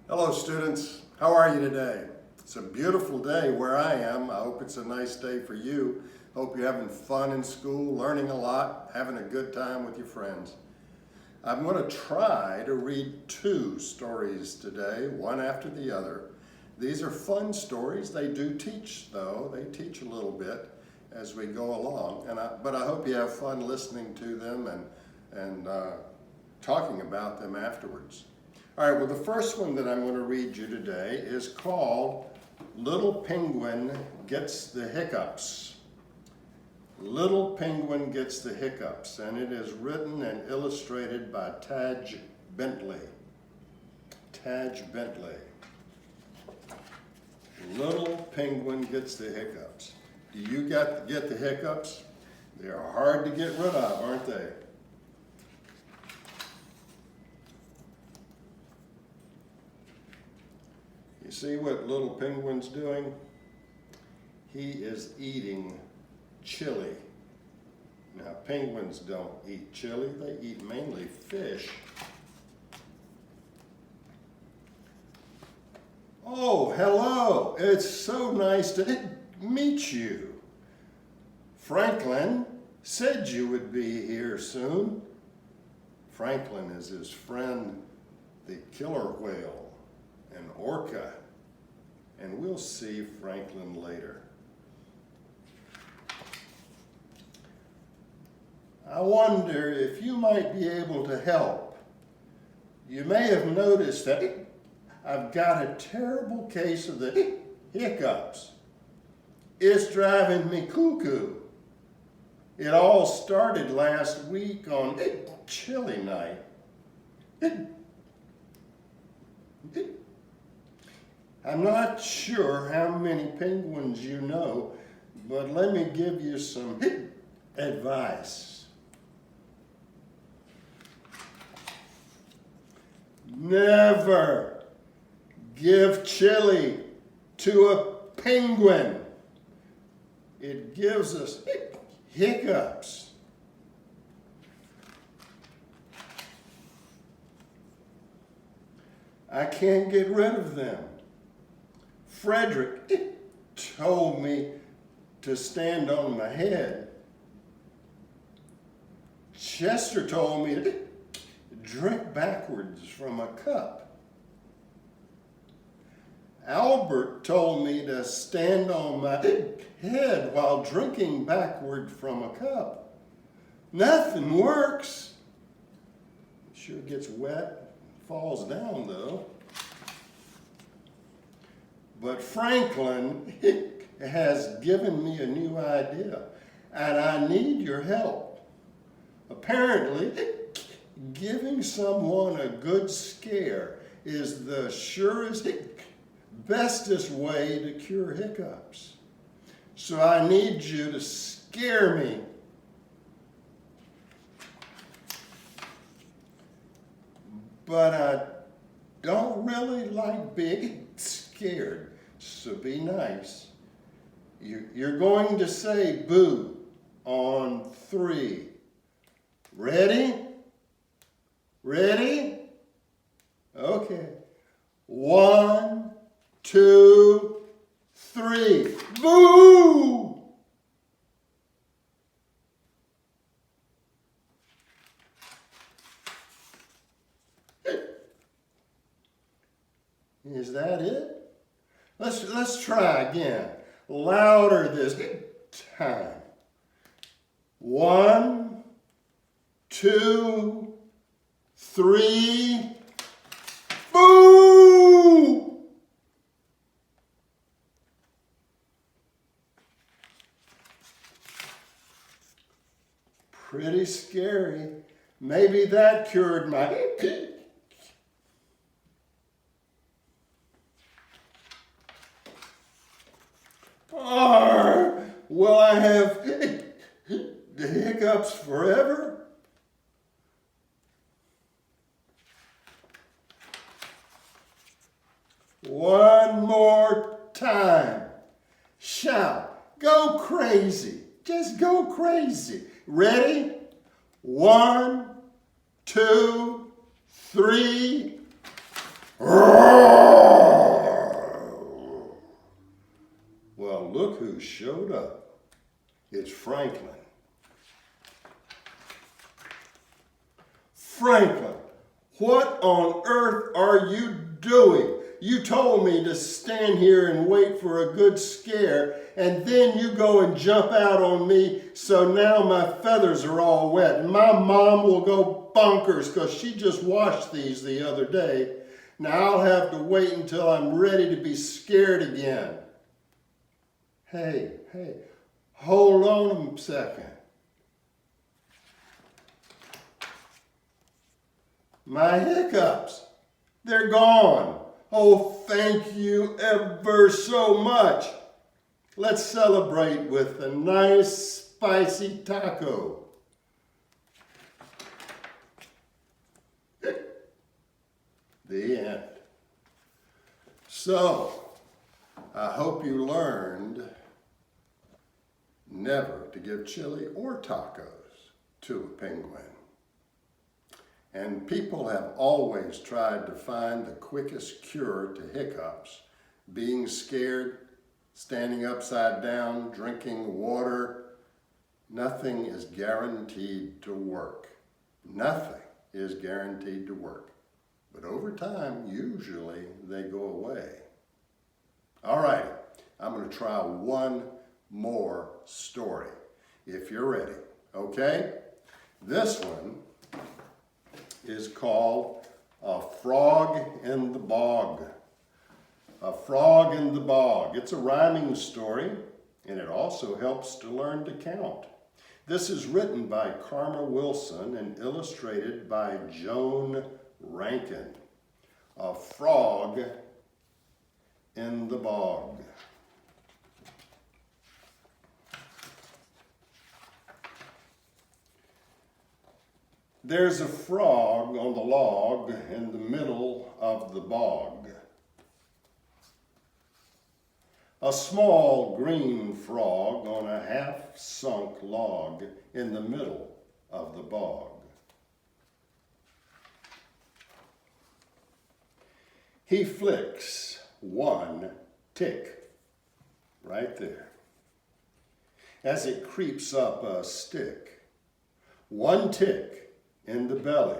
Hello students, how are you today? It's a beautiful day where I am. I hope it's a nice day for you. Hope you're having fun in school, learning a lot, having a good time with your friends. I'm going to try to read 2 stories today, one after the other. These are fun stories. They do teach though. They teach a little bit as we go along. But I hope you have fun listening to them and talking about them afterwards. All right, well, the first one that I'm going to read you today is called Little Penguin Gets the Hiccups. Little Penguin Gets the Hiccups, and it is written and illustrated by Taj Bentley. Taj Bentley. Little Penguin Gets the Hiccups. Do you get the hiccups? They're hard to get rid of, aren't they? You see what little penguin's doing? He is eating chili. Now, penguins don't eat chili, they eat mainly fish. Oh, hello! It's so nice to meet you. Franklin said you would be here soon. Franklin is his friend, the killer whale. An orca, and we'll see Franklin later. I wonder if you might be able to help. You may have noticed that I've got a terrible case of the hiccups. It's driving me cuckoo. It all started last week on chili night. I'm not sure how many penguins you know, but let me give you some advice. Never give chili to a penguin. It gives us hiccups. I can't get rid of them. Frederick told me to stand on my head. Chester told me to drink backwards from a cup. Albert told me to stand on my head while drinking backward from a cup. Nothing works. It sure gets wet, falls down though. But Franklin has given me a new idea, and I need your help. Apparently, giving someone a good scare is the surest, bestest way to cure hiccups. So I need you to scare me. But I don't really like being scared, so be nice. You're going to say boo on 3. Ready? Ready? Okay. 1, 2, 3. Boo! Is that it? Let's try again. Louder this time. 1, 2, 3. Boo! Pretty scary. Maybe that cured my will I have the hiccups forever? One more time. Shout. Go crazy. Just go crazy. Ready? 1, 2, 3. Roar! What on earth are you doing? You told me to stand here and wait for a good scare, and then you go and jump out on me, so now my feathers are all wet. And my mom will go bonkers because she just washed these the other day. Now I'll have to wait until I'm ready to be scared again. Hey, hold on a second. My hiccups, they're gone. Oh, thank you ever so much. Let's celebrate with a nice spicy taco. The end. So, I hope you learned never to give chili or tacos to a penguin. And people have always tried to find the quickest cure to hiccups. Being scared, standing upside down, drinking water. Nothing is guaranteed to work. Nothing is guaranteed to work. But over time, usually they go away. All right, I'm going to try one more story, if you're ready. Okay? This one is called A Frog in the Bog. A Frog in the Bog. It's a rhyming story, and it also helps to learn to count. This is written by Karma Wilson and illustrated by Joan Rankin. A Frog in the Bog. There's a frog on the log in the middle of the bog. A small green frog on a half-sunk log in the middle of the bog. He flicks one tick right there as it creeps up a stick. One tick in the belly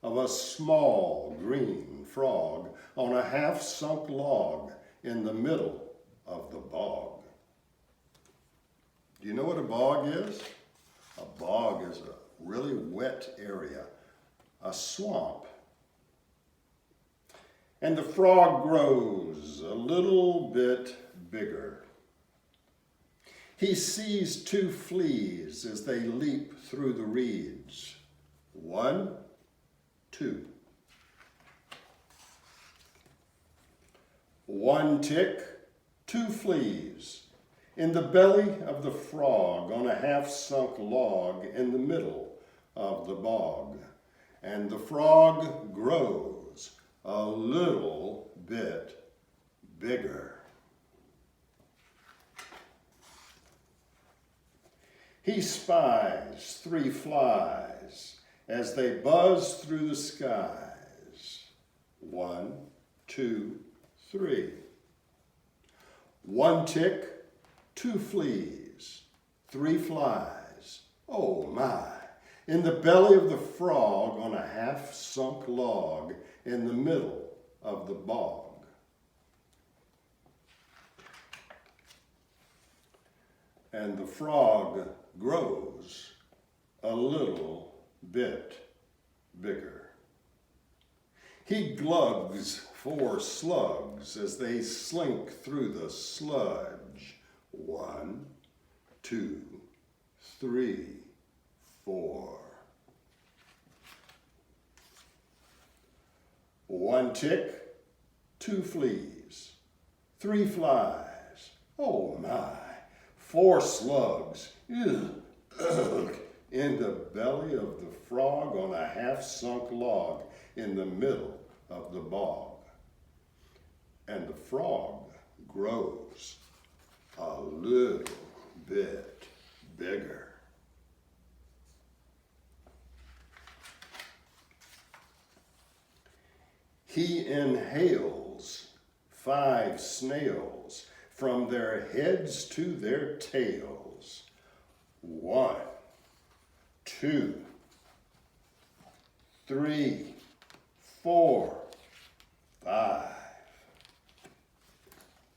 of a small green frog on a half-sunk log in the middle of the bog. Do you know what a bog is? A bog is a really wet area, a swamp. And the frog grows a little bit bigger. He sees two fleas as they leap through the reeds. 1, 2. One tick, two fleas in the belly of the frog on a half-sunk log in the middle of the bog. And the frog grows a little bit bigger. He spies 3 flies as they buzz through the skies. 1, 2, 3. One tick, two fleas, 3 flies. Oh my! In the belly of the frog on a half-sunk log in the middle of the bog. And the frog grows a little bit bigger. He glugs 4 slugs as they slink through the sludge. 1, 2, 3, 4. One tick, two fleas, 3 flies. Oh my! 4 slugs. Ugh. In the belly of the frog on a half-sunk log in the middle of the bog. And the frog grows a little bit bigger. He inhales 5 snails from their heads to their tails. 1, 2, 3, 4, 5.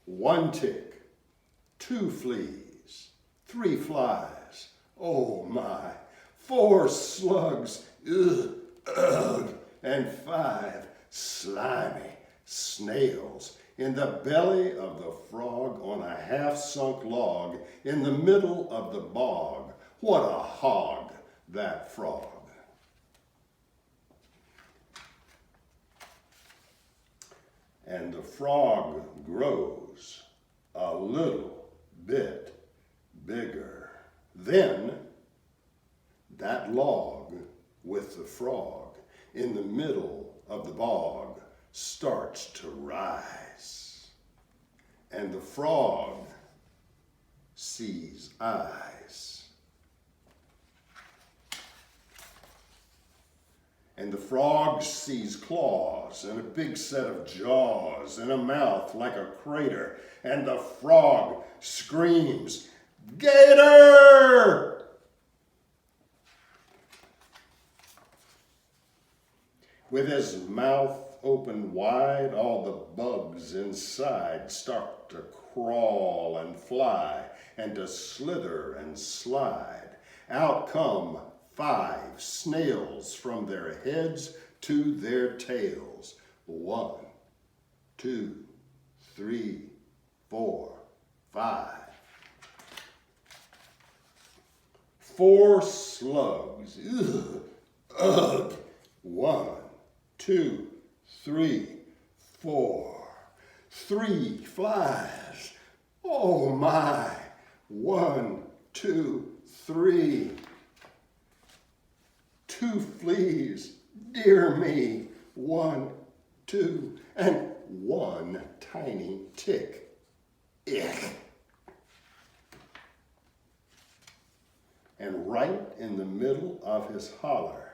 1 tick, 2 fleas, 3 flies, oh my, 4 slugs, ugh, and 5 slimy snails in the belly of the frog on a half-sunk log in the middle of the bog. What a hog, that frog. And the frog grows a little bit bigger. Then that log with the frog in the middle of the bog starts to rise. And the frog sees eyes. And the frog sees claws and a big set of jaws and a mouth like a crater. And the frog screams, "Gator!" With his mouth open wide, all the bugs inside start to crawl and fly and to slither and slide. Out come 5 snails from their heads to their tails. 1, 2, 3, 4, 5. 4 slugs. Ugh, ugh. 1, 2, 3, 4. 3 flies. Oh my. 1, 2, 3. 2 fleas. Dear me. 1, 2, and 1 tiny tick. Ick. And right in the middle of his holler,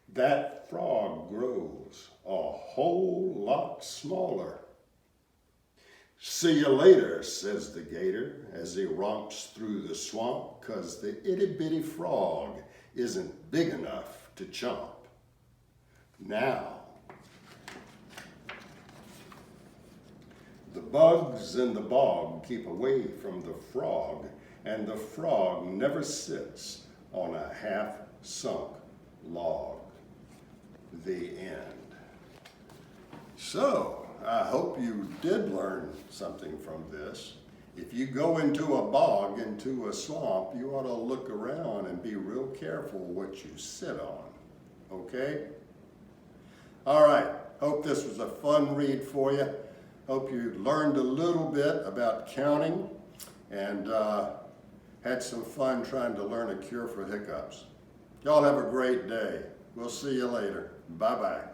that frog grows a whole lot smaller. "See you later," says the gator as he romps through the swamp, 'cause the itty-bitty frog isn't big enough to chomp. Now, the bugs in the bog keep away from the frog, and the frog never sits on a half-sunk log. The end. So, I hope you did learn something from this. If you go into a bog, into a swamp, you ought to look around and be real careful what you sit on, okay? All right, hope this was a fun read for you. Hope you learned a little bit about counting and had some fun trying to learn a cure for hiccups. Y'all have a great day. We'll see you later. Bye-bye.